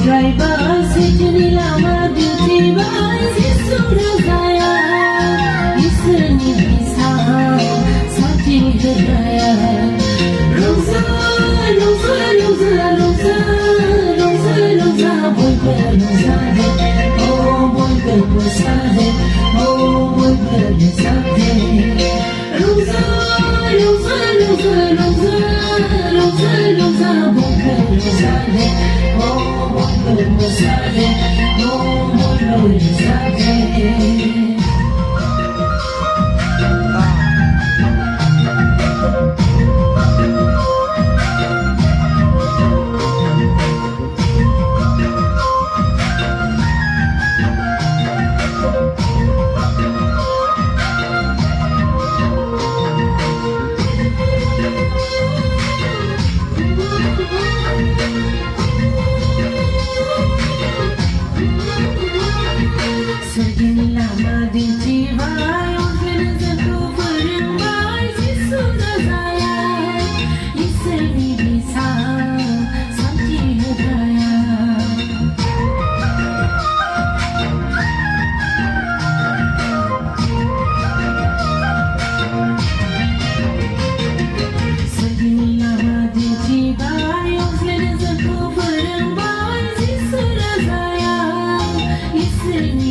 driver sitting lama di tiba sudah saya isni bisa sati hidaya roza roza roza roza roza roza boy roza oh boy roza oh boy roza roza roza roza roza roza roza boy roza Mosade, oh, Mosade. Semakin lama di jiwa yang satu berembai sudah saya isni bisa santi hidaya semakin lama di jiwa yang satu berembai sudah saya isni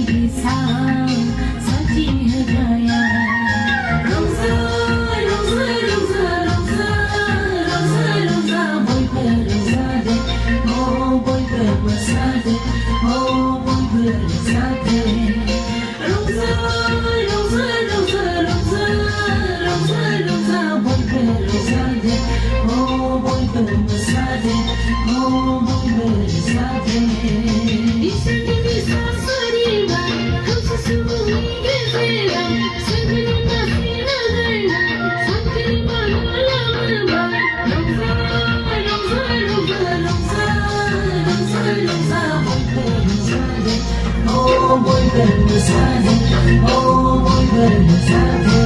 Oh boy, bersade, oh boy, bersade.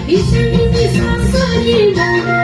Isni bisa sariban.